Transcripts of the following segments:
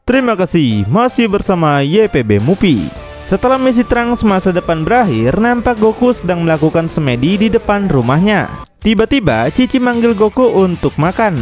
Terima kasih masih bersama YPB Movie. Setelah misi Trunks masa depan berakhir, nampak Goku sedang melakukan semedi di depan rumahnya. Tiba-tiba Cici manggil Goku untuk makan.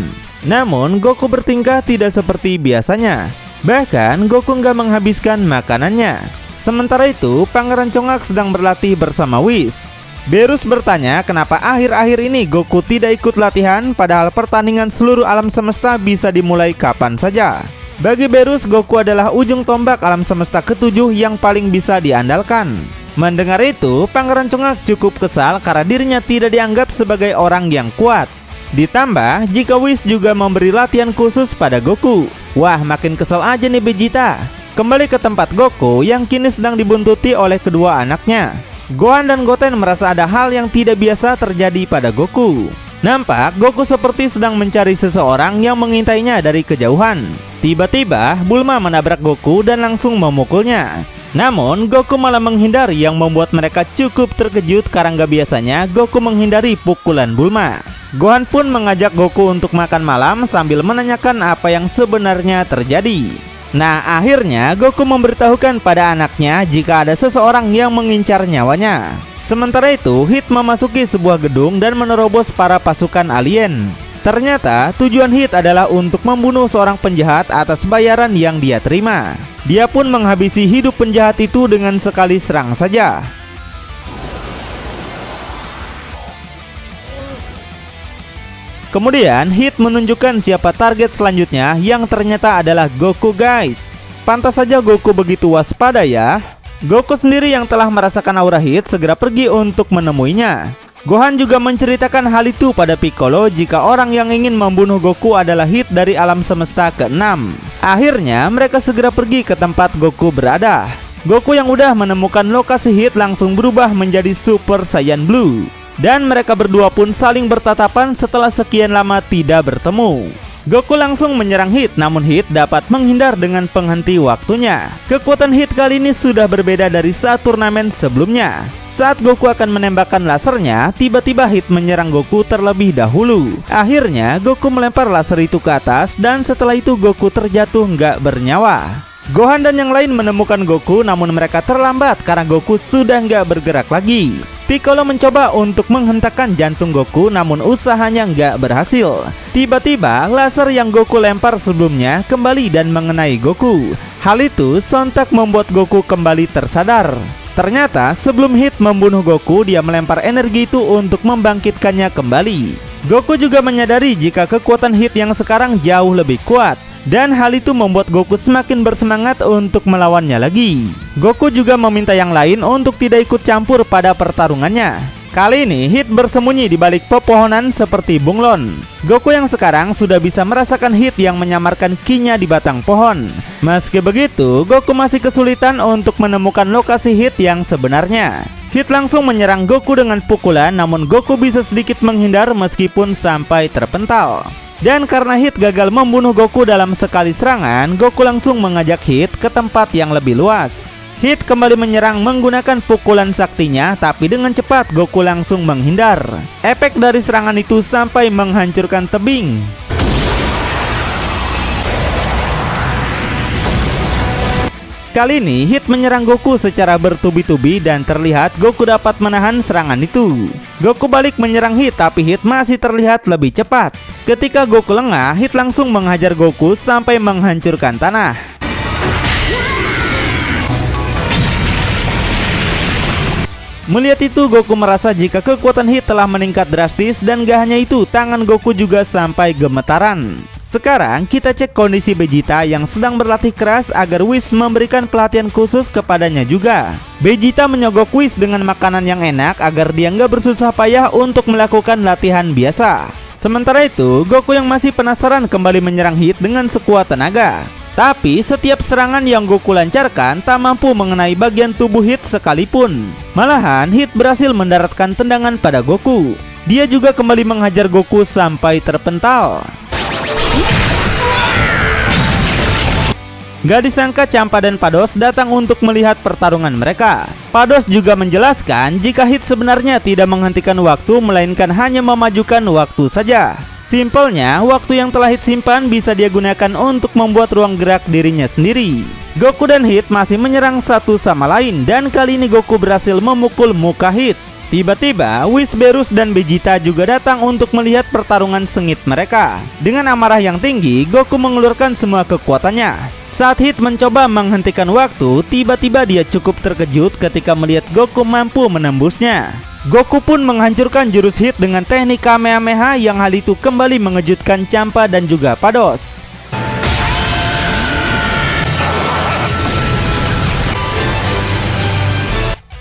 Namun Goku bertingkah tidak seperti biasanya. Bahkan Goku nggak menghabiskan makanannya. Sementara itu Pangeran Congak sedang berlatih bersama Whis. Berus bertanya kenapa akhir-akhir ini Goku tidak ikut latihan, padahal pertandingan seluruh alam semesta bisa dimulai kapan saja. Bagi Berus, Goku adalah ujung tombak alam semesta ketujuh yang paling bisa diandalkan. Mendengar itu, Pangeran Congak cukup kesal karena dirinya tidak dianggap sebagai orang yang kuat. Ditambah, jika Whis juga memberi latihan khusus pada Goku. Wah, makin kesal aja nih Vegeta. Kembali ke tempat Goku yang kini sedang dibuntuti oleh kedua anaknya. Gohan dan Goten merasa ada hal yang tidak biasa terjadi pada Goku. Nampak Goku seperti sedang mencari seseorang yang mengintainya dari kejauhan. Tiba-tiba Bulma menabrak Goku dan langsung memukulnya. Namun Goku malah menghindar yang membuat mereka cukup terkejut karena gak biasanya Goku menghindari pukulan Bulma. Gohan pun mengajak Goku untuk makan malam sambil menanyakan apa yang sebenarnya terjadi. Nah, akhirnya Goku memberitahukan pada anaknya jika ada seseorang yang mengincar nyawanya. Sementara itu, Hit memasuki sebuah gedung dan menerobos para pasukan alien. Ternyata tujuan Hit adalah untuk membunuh seorang penjahat atas bayaran yang dia terima. Dia pun menghabisi hidup penjahat itu dengan sekali serang saja. Kemudian Hit menunjukkan siapa target selanjutnya, yang ternyata adalah Goku guys. Pantas saja Goku begitu waspada ya. Goku sendiri yang telah merasakan aura Hit segera pergi untuk menemuinya. Gohan juga menceritakan hal itu pada Piccolo jika orang yang ingin membunuh Goku adalah Hit dari alam semesta ke-6. Akhirnya mereka segera pergi ke tempat Goku berada. Goku yang udah menemukan lokasi Hit langsung berubah menjadi Super Saiyan Blue. Dan mereka berdua pun saling bertatapan setelah sekian lama tidak bertemu. Goku langsung menyerang Hit, namun Hit dapat menghindar dengan penghenti waktunya. Kekuatan Hit kali ini sudah berbeda dari saat turnamen sebelumnya. Saat Goku akan menembakkan lasernya, tiba-tiba Hit menyerang Goku terlebih dahulu. Akhirnya Goku melempar laser itu ke atas dan setelah itu Goku terjatuh nggak bernyawa. Gohan dan yang lain menemukan Goku, namun mereka terlambat karena Goku sudah nggak bergerak lagi. Piccolo mencoba untuk menghentakkan jantung Goku, namun usahanya nggak berhasil. Tiba-tiba laser yang Goku lempar sebelumnya kembali dan mengenai Goku. Hal itu sontak membuat Goku kembali tersadar. Ternyata sebelum Hit membunuh Goku, dia melempar energi itu untuk membangkitkannya kembali. Goku juga menyadari jika kekuatan Hit yang sekarang jauh lebih kuat. Dan hal itu membuat Goku semakin bersemangat untuk melawannya lagi. Goku juga meminta yang lain untuk tidak ikut campur pada pertarungannya. Kali ini Hit bersembunyi di balik pepohonan seperti bunglon. Goku yang sekarang sudah bisa merasakan Hit yang menyamarkan ki-nya di batang pohon. Meski begitu, Goku masih kesulitan untuk menemukan lokasi Hit yang sebenarnya. Hit langsung menyerang Goku dengan pukulan, namun Goku bisa sedikit menghindar meskipun sampai terpental. Dan karena Hit gagal membunuh Goku dalam sekali serangan, Goku langsung mengajak Hit ke tempat yang lebih luas. Hit kembali menyerang menggunakan pukulan saktinya, tapi dengan cepat Goku langsung menghindar. Efek dari serangan itu sampai menghancurkan tebing. Kali ini Hit menyerang Goku secara bertubi-tubi dan terlihat Goku dapat menahan serangan itu. Goku balik menyerang Hit, tapi Hit masih terlihat lebih cepat. Ketika Goku lengah, Hit langsung menghajar Goku sampai menghancurkan tanah. Melihat itu, Goku merasa jika kekuatan Hit telah meningkat drastis, dan gak hanya itu, tangan Goku juga sampai gemetaran. Sekarang kita cek kondisi Vegeta yang sedang berlatih keras agar Whis memberikan pelatihan khusus kepadanya juga. Vegeta menyogok Whis dengan makanan yang enak agar dia nggak bersusah payah untuk melakukan latihan biasa. Sementara itu, Goku yang masih penasaran kembali menyerang Hit dengan sekuat tenaga. Tapi setiap serangan yang Goku lancarkan tak mampu mengenai bagian tubuh Hit sekalipun. Malahan Hit berhasil mendaratkan tendangan pada Goku. Dia juga kembali menghajar Goku sampai terpental. Gak disangka Champa dan Pados datang untuk melihat pertarungan mereka. Pados juga menjelaskan jika Hit sebenarnya tidak menghentikan waktu, melainkan hanya memajukan waktu saja. Simpelnya, waktu yang telah Hit simpan bisa dia gunakan untuk membuat ruang gerak dirinya sendiri. Goku dan Hit masih menyerang satu sama lain dan kali ini Goku berhasil memukul muka Hit. Tiba-tiba, Whis, Beerus, dan Vegeta juga datang untuk melihat pertarungan sengit mereka. Dengan amarah yang tinggi, Goku mengeluarkan semua kekuatannya. Saat Hit mencoba menghentikan waktu, tiba-tiba dia cukup terkejut ketika melihat Goku mampu menembusnya. Goku pun menghancurkan jurus Hit dengan teknik Kamehameha yang hal itu kembali mengejutkan Champa dan juga Pados.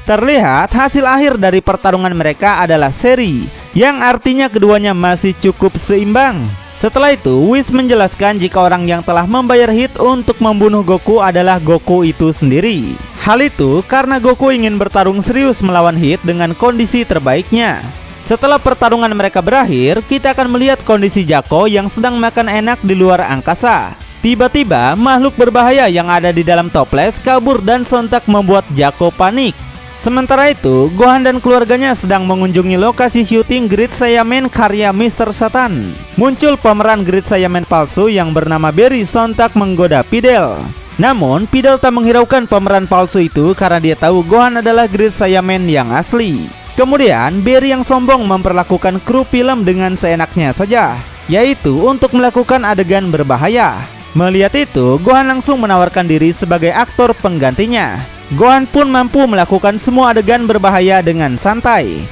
Terlihat hasil akhir dari pertarungan mereka adalah seri, yang artinya keduanya masih cukup seimbang. Setelah itu, Whis menjelaskan jika orang yang telah membayar Hit untuk membunuh Goku adalah Goku itu sendiri. Hal itu karena Goku ingin bertarung serius melawan Hit dengan kondisi terbaiknya. Setelah pertarungan mereka berakhir, kita akan melihat kondisi Jaco yang sedang makan enak di luar angkasa. Tiba-tiba, makhluk berbahaya yang ada di dalam toples kabur dan sontak membuat Jaco panik. Sementara itu, Gohan dan keluarganya sedang mengunjungi lokasi syuting Great Saiyaman karya Mr. Satan. Muncul pemeran Great Saiyaman palsu yang bernama Barry sontak menggoda Videl. Namun, Videl tak menghiraukan pemeran palsu itu karena dia tahu Gohan adalah Great Saiyaman yang asli. Kemudian, Barry yang sombong memperlakukan kru film dengan seenaknya saja, yaitu untuk melakukan adegan berbahaya. Melihat itu, Gohan langsung menawarkan diri sebagai aktor penggantinya. Gohan pun mampu melakukan semua adegan berbahaya dengan santai.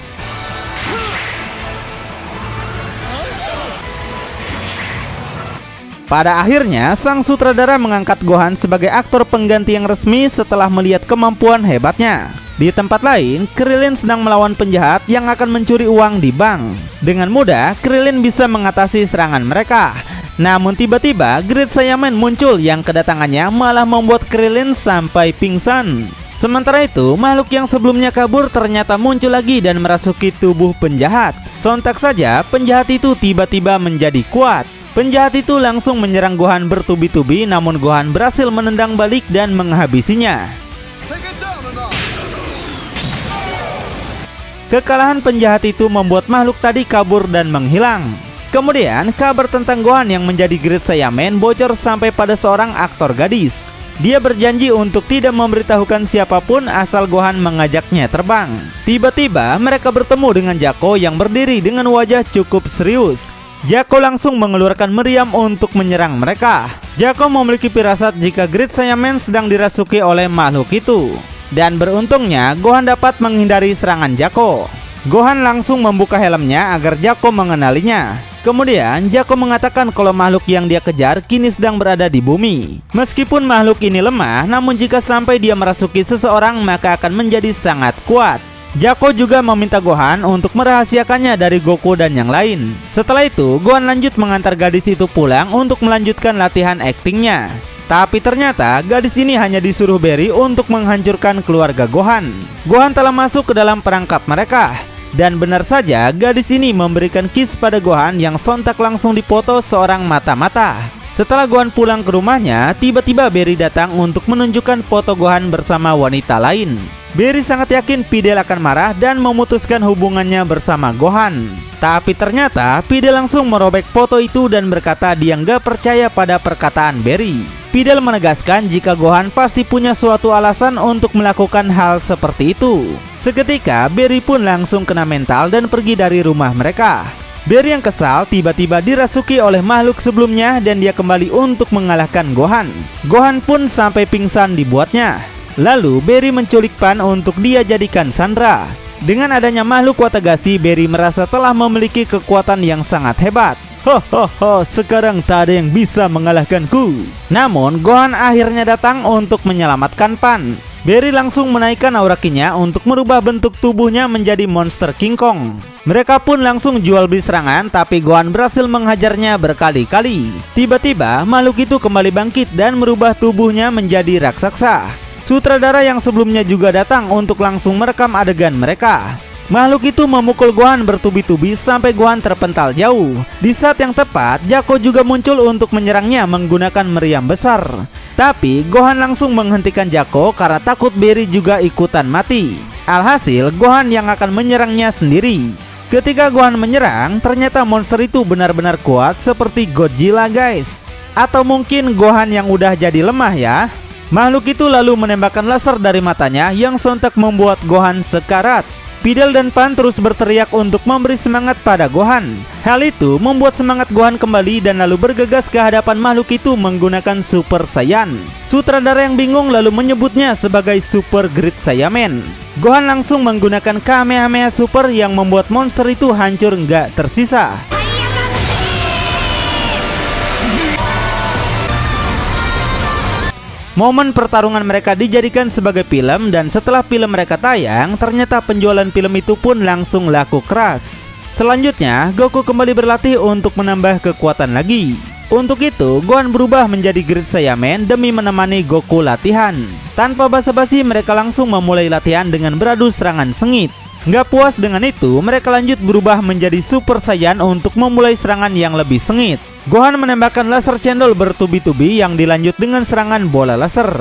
Pada akhirnya, sang sutradara mengangkat Gohan sebagai aktor pengganti yang resmi setelah melihat kemampuan hebatnya. Di tempat lain, Krillin sedang melawan penjahat yang akan mencuri uang di bank. Dengan mudah, Krillin bisa mengatasi serangan mereka. Namun tiba-tiba Great Saiyaman muncul yang kedatangannya malah membuat Krillin sampai pingsan. Sementara itu, makhluk yang sebelumnya kabur ternyata muncul lagi dan merasuki tubuh penjahat. Sontak saja, penjahat itu tiba-tiba menjadi kuat. Penjahat itu langsung menyerang Gohan bertubi-tubi, namun Gohan berhasil menendang balik dan menghabisinya. Kekalahan penjahat itu membuat makhluk tadi kabur dan menghilang. Kemudian, kabar tentang Gohan yang menjadi Great Saiyaman bocor sampai pada seorang aktor gadis. Dia berjanji untuk tidak memberitahukan siapapun asal Gohan mengajaknya terbang. Tiba-tiba, mereka bertemu dengan Jaco yang berdiri dengan wajah cukup serius. Jaco langsung mengeluarkan meriam untuk menyerang mereka. Jaco memiliki firasat jika Great Saiyaman sedang dirasuki oleh makhluk itu. Dan beruntungnya, Gohan dapat menghindari serangan Jaco. Gohan langsung membuka helmnya agar Jaco mengenalinya. Kemudian, Jaco mengatakan kalau makhluk yang dia kejar kini sedang berada di bumi. Meskipun makhluk ini lemah, namun jika sampai dia merasuki seseorang maka akan menjadi sangat kuat. Jaco juga meminta Gohan untuk merahasiakannya dari Goku dan yang lain. Setelah itu, Gohan lanjut mengantar gadis itu pulang untuk melanjutkan latihan aktingnya. Tapi ternyata gadis ini hanya disuruh Barry untuk menghancurkan keluarga Gohan. Gohan telah masuk ke dalam perangkap mereka. Dan benar saja, gadis ini memberikan kiss pada Gohan yang sontak langsung dipoto seorang mata-mata. Setelah Gohan pulang ke rumahnya, tiba-tiba Barry datang untuk menunjukkan foto Gohan bersama wanita lain. Barry sangat yakin Videl akan marah dan memutuskan hubungannya bersama Gohan. Tapi ternyata Videl langsung merobek foto itu dan berkata dia nggak percaya pada perkataan Barry. Videl menegaskan jika Gohan pasti punya suatu alasan untuk melakukan hal seperti itu. Seketika Barry pun langsung kena mental dan pergi dari rumah mereka. Barry yang kesal tiba-tiba dirasuki oleh makhluk sebelumnya dan dia kembali untuk mengalahkan Gohan. Gohan pun sampai pingsan dibuatnya. Lalu Barry menculik Pan untuk dia jadikan sandera. Dengan adanya makhluk Watagashi, Barry merasa telah memiliki kekuatan yang sangat hebat. Hohoho, sekarang tak ada yang bisa mengalahkanku. Namun Gohan akhirnya datang untuk menyelamatkan Pan. Barry langsung menaikkan aura Ki-nya untuk merubah bentuk tubuhnya menjadi monster King Kong. Mereka pun langsung jual beli serangan, tapi Gohan berhasil menghajarnya berkali-kali. Tiba-tiba makhluk itu kembali bangkit dan merubah tubuhnya menjadi raksasa. Sutradara yang sebelumnya juga datang untuk langsung merekam adegan mereka. Makhluk itu memukul Gohan bertubi-tubi sampai Gohan terpental jauh. Di saat yang tepat, Jaco juga muncul untuk menyerangnya menggunakan meriam besar. Tapi Gohan langsung menghentikan Jaco karena takut Barry juga ikutan mati. Alhasil Gohan yang akan menyerangnya sendiri. Ketika Gohan menyerang, ternyata monster itu benar-benar kuat seperti Godzilla guys. Atau mungkin Gohan yang udah jadi lemah ya. Makhluk itu lalu menembakkan laser dari matanya yang sontak membuat Gohan sekarat. Videl dan Pan terus berteriak untuk memberi semangat pada Gohan. Hal itu membuat semangat Gohan kembali dan lalu bergegas ke hadapan makhluk itu menggunakan Super Saiyan. Sutradara yang bingung lalu menyebutnya sebagai Super Great Saiyaman. Gohan langsung menggunakan Kamehameha Super yang membuat monster itu hancur nggak tersisa. Momen pertarungan mereka dijadikan sebagai film dan setelah film mereka tayang, ternyata penjualan film itu pun langsung laku keras. Selanjutnya, Goku kembali berlatih untuk menambah kekuatan lagi. Untuk itu, Gohan berubah menjadi Great Saiyaman demi menemani Goku latihan. Tanpa basa-basi, mereka langsung memulai latihan dengan beradu serangan sengit. Nggak puas dengan itu, mereka lanjut berubah menjadi Super Saiyan untuk memulai serangan yang lebih sengit. Gohan menembakkan laser cendol bertubi-tubi yang dilanjut dengan serangan bola laser.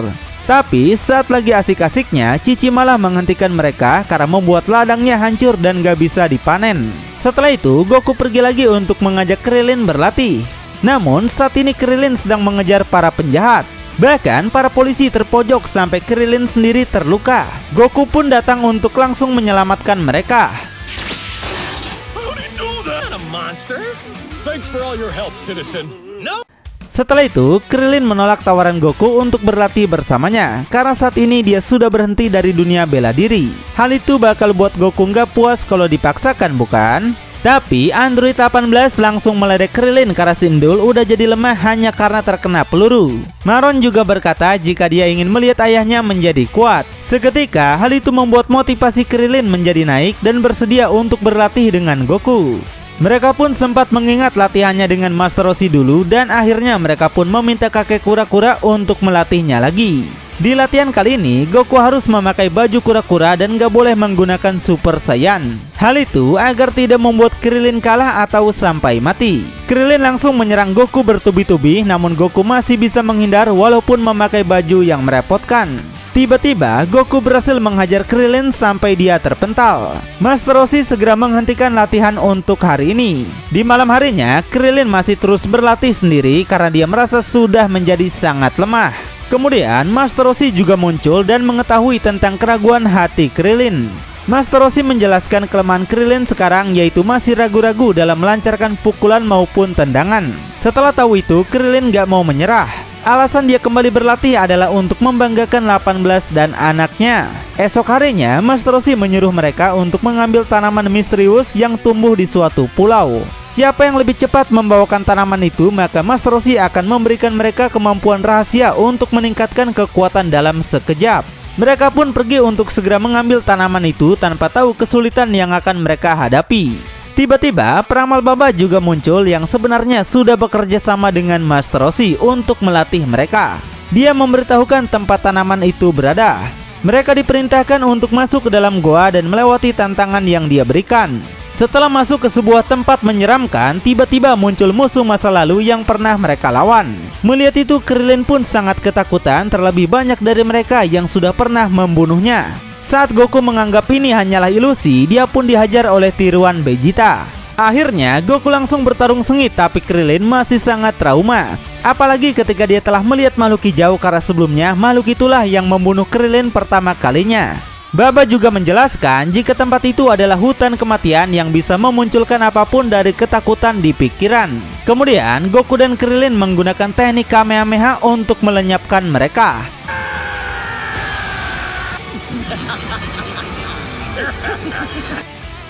Tapi saat lagi asik-asiknya, Cici malah menghentikan mereka karena membuat ladangnya hancur dan gak bisa dipanen. Setelah itu, Goku pergi lagi untuk mengajak Krillin berlatih. Namun saat ini Krillin sedang mengejar para penjahat. Bahkan para polisi terpojok sampai Krillin sendiri terluka. Goku pun datang untuk langsung menyelamatkan mereka. Setelah itu, Krillin menolak tawaran Goku untuk berlatih bersamanya karena saat ini dia sudah berhenti dari dunia bela diri. Hal itu bakal buat Goku nggak puas kalau dipaksakan, bukan? Tapi Android 18 langsung meledek Krillin karena Sindul udah jadi lemah hanya karena terkena peluru. Maron juga berkata jika dia ingin melihat ayahnya menjadi kuat. Seketika hal itu membuat motivasi Krillin menjadi naik dan bersedia untuk berlatih dengan Goku. Mereka pun sempat mengingat latihannya dengan Master Roshi dulu dan akhirnya mereka pun meminta kakek kura-kura untuk melatihnya lagi. Di latihan kali ini, Goku harus memakai baju kura-kura dan gak boleh menggunakan Super Saiyan. Hal itu agar tidak membuat Krillin kalah atau sampai mati. Krillin langsung menyerang Goku bertubi-tubi, namun Goku masih bisa menghindar walaupun memakai baju yang merepotkan. Tiba-tiba, Goku berhasil menghajar Krillin sampai dia terpental. Master Roshi segera menghentikan latihan untuk hari ini. Di malam harinya, Krillin masih terus berlatih sendiri karena dia merasa sudah menjadi sangat lemah. Kemudian Master Roshi juga muncul dan mengetahui tentang keraguan hati Krillin. Master Roshi menjelaskan kelemahan Krillin sekarang yaitu masih ragu-ragu dalam melancarkan pukulan maupun tendangan. Setelah tahu itu, Krillin gak mau menyerah. Alasan dia kembali berlatih adalah untuk membanggakan 18 dan anaknya. Esok harinya, Master Roshi menyuruh mereka untuk mengambil tanaman misterius yang tumbuh di suatu pulau. Siapa yang lebih cepat membawakan tanaman itu, maka Master Roshi akan memberikan mereka kemampuan rahasia untuk meningkatkan kekuatan dalam sekejap. Mereka pun pergi untuk segera mengambil tanaman itu tanpa tahu kesulitan yang akan mereka hadapi. Tiba-tiba, peramal Baba juga muncul yang sebenarnya sudah bekerja sama dengan Master Roshi untuk melatih mereka. Dia memberitahukan tempat tanaman itu berada. Mereka diperintahkan untuk masuk ke dalam goa dan melewati tantangan yang dia berikan. Setelah masuk ke sebuah tempat menyeramkan, tiba-tiba muncul musuh masa lalu yang pernah mereka lawan. Melihat itu, Krillin pun sangat ketakutan, terlebih banyak dari mereka yang sudah pernah membunuhnya. Saat Goku menganggap ini hanyalah ilusi, dia pun dihajar oleh tiruan Vegeta. Akhirnya, Goku langsung bertarung sengit, tapi Krillin masih sangat trauma. Apalagi ketika dia telah melihat makhluk hijau karena sebelumnya makhluk itulah yang membunuh Krillin pertama kalinya. Baba juga menjelaskan jika tempat itu adalah hutan kematian yang bisa memunculkan apapun dari ketakutan di pikiran. Kemudian Goku dan Krillin menggunakan teknik Kamehameha untuk melenyapkan mereka.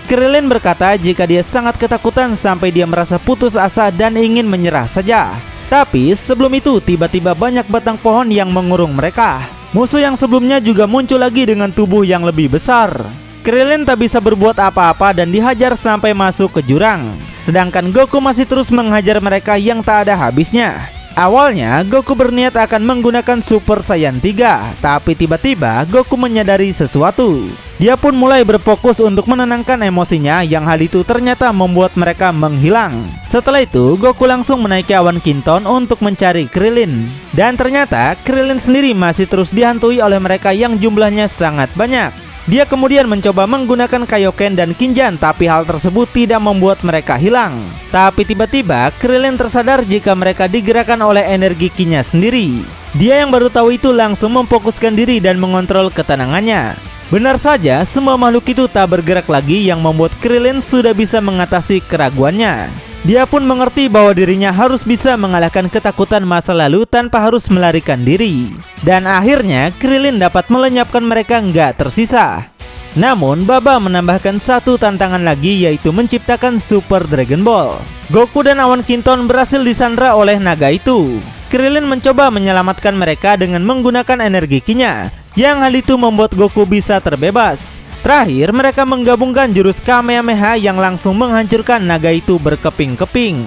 Krillin berkata jika dia sangat ketakutan sampai dia merasa putus asa dan ingin menyerah saja. Tapi sebelum itu tiba-tiba banyak batang pohon yang mengurung mereka. Musuh yang sebelumnya juga muncul lagi dengan tubuh yang lebih besar. Krillin tak bisa berbuat apa-apa dan dihajar sampai masuk ke jurang. Sedangkan Goku masih terus menghajar mereka yang tak ada habisnya. Awalnya Goku berniat akan menggunakan Super Saiyan 3, tapi tiba-tiba Goku menyadari sesuatu. Dia pun mulai berfokus untuk menenangkan emosinya yang hal itu ternyata membuat mereka menghilang. Setelah itu Goku langsung menaiki awan Kinton untuk mencari Krillin. Dan ternyata Krillin sendiri masih terus dihantui oleh mereka yang jumlahnya sangat banyak. Dia kemudian mencoba menggunakan Kaioken dan Kinjan, tapi hal tersebut tidak membuat mereka hilang. Tapi tiba-tiba Krillin tersadar jika mereka digerakkan oleh energi Ki-nya sendiri. Dia yang baru tahu itu langsung memfokuskan diri dan mengontrol ketenangannya. Benar saja, semua makhluk itu tak bergerak lagi yang membuat Krillin sudah bisa mengatasi keraguannya. Dia pun mengerti bahwa dirinya harus bisa mengalahkan ketakutan masa lalu tanpa harus melarikan diri. Dan akhirnya Krillin dapat melenyapkan mereka nggak tersisa. Namun Baba menambahkan satu tantangan lagi, yaitu menciptakan Super Dragon Ball. Goku dan Awan Kinton berhasil disandra oleh naga itu. Krillin mencoba menyelamatkan mereka dengan menggunakan energi Ki-nya, yang hal itu membuat Goku bisa terbebas. Terakhir, mereka menggabungkan jurus Kamehameha yang langsung menghancurkan naga itu berkeping-keping.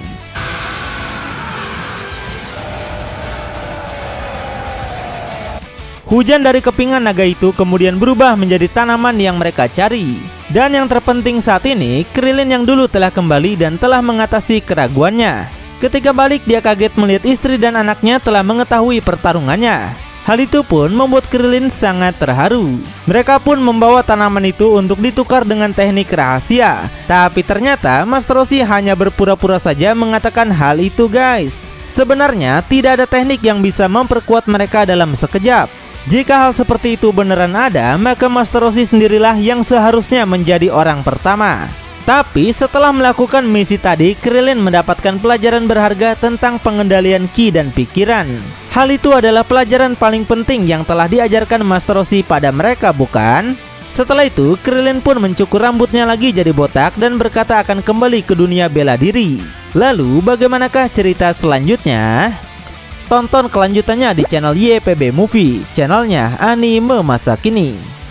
Hujan dari kepingan naga itu kemudian berubah menjadi tanaman yang mereka cari. Dan yang terpenting saat ini, Krillin yang dulu telah kembali dan telah mengatasi keraguannya. Ketika balik, dia kaget melihat istri dan anaknya telah mengetahui pertarungannya. Hal itu pun membuat Krillin sangat terharu. Mereka pun membawa tanaman itu untuk ditukar dengan teknik rahasia. Tapi ternyata Master Roshi hanya berpura-pura saja mengatakan hal itu, guys. Sebenarnya tidak ada teknik yang bisa memperkuat mereka dalam sekejap. Jika hal seperti itu beneran ada, maka Master Roshi sendirilah yang seharusnya menjadi orang pertama. Tapi setelah melakukan misi tadi, Krillin mendapatkan pelajaran berharga tentang pengendalian Ki dan pikiran. Hal itu adalah pelajaran paling penting yang telah diajarkan Master Roshi pada mereka, bukan? Setelah itu, Krillin pun mencukur rambutnya lagi jadi botak dan berkata akan kembali ke dunia bela diri. Lalu, bagaimanakah cerita selanjutnya? Tonton kelanjutannya di channel YPB Movie, channelnya anime masa kini.